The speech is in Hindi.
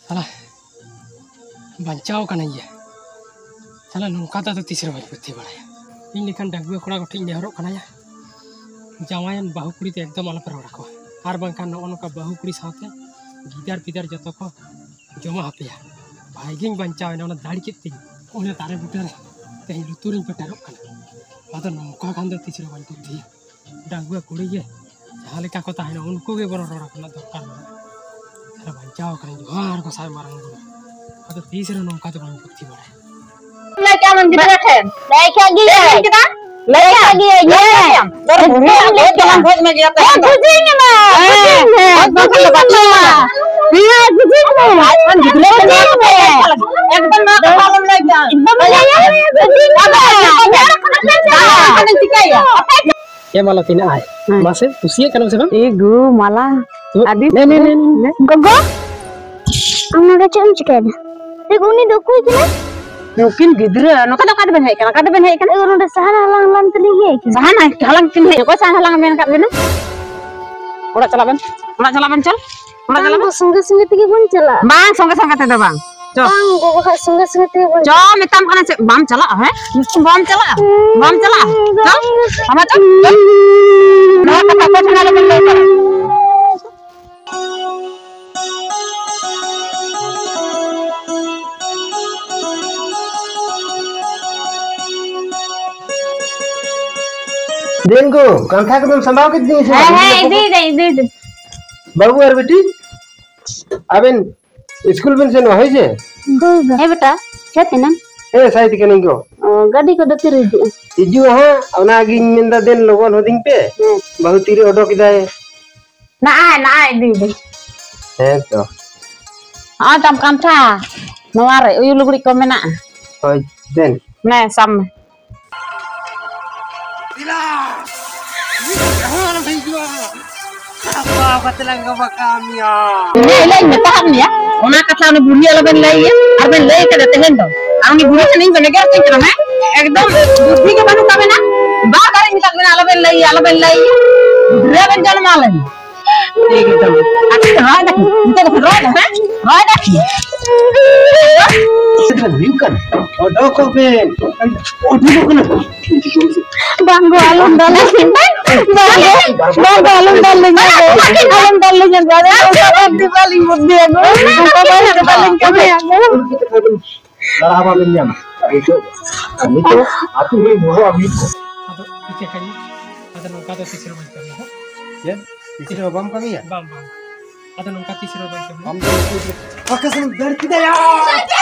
साला बचाव का नहीं है साला नौका तो तीसरे बार पत्ती बड़ा इन लेकिन डगुए कोड़ा गोटे नेहरों कनाया जावायन बाहु कुड़ी तो एकदम आलप रोड़ा को और बांकान नौका बाहु कुड़ी साथे गिदार पिदार जो को जमा हापेया भाईगिंग बचाव दाड़ी के उन्हें तारे बुटे तेज लुतुरी पेटारों कना नौका खान दो तीसरे बार पत्ती डगुए कुड़ी जहाँ लेका को ताहे उनको गे बरो रोड़ा करना दरकार साला बचाव करें जोहार को साय मारंग तीसरे नौका तो बांग पत्ती बड़ा क्या मंदिर है लेके गए कितना लेके गए ये लेके हम भोज में गया था बुझेंगे ना बुझेंगे ये बुझेंगे एकदम ना मालूम नहीं था एकदम ये माला तीन आए मासे तुसिए कनो से बम ए गो माला आदि ने गगो हमने चम चिकेन ते गुनी दो कोई किना mungkin gidra no kada kada ben hai kana uron de sahan halang teli ye sahan halang tin hai ko sahan halang men kat bena ora chala ben chal ora chala ben संगे संगे तके बन चला bang songe songe te do bang cho bang go ka संगे संगे तके बन cho mitam kana se bam chala hai bam chala cho ama cho na kata ko chana le ben दिन को कंखा को तुम संभाल के दी है दे बाबू यार बेटी अबेन स्कूल बिन से न होई जे ए बेटा छते ना ए साइड के नहीं गो गाड़ी को दतिर इजु हां ओना गिन मिंदा दिन लोगन होदिंग पे बहुत तीरे ऑटो किदाए ना दे है तो आ tam kantra naware uyu luguri ko mena होय then na sam apa katelang ka bakamia lay metahan ya ona katla ni buri ala ben lay ar ben lay kada tehen do ani buri se ning bene gas tin kama ekdom budhi ke banu kabe na ba kare ni tak ben ala ben lay re ben jal malen ekdom acha roy dak bukan auto को पे ऑटो को ना banggo alum dalin banggo alum dalin di paling mudi aku paling kami aku larawa benyam itu aku ini bawa abi इके करी नौका तो तीसरे बार करना ya तीसरे बम कमी है बम नौका तीसरे बार करना हम तो आकाश में डर किदा यार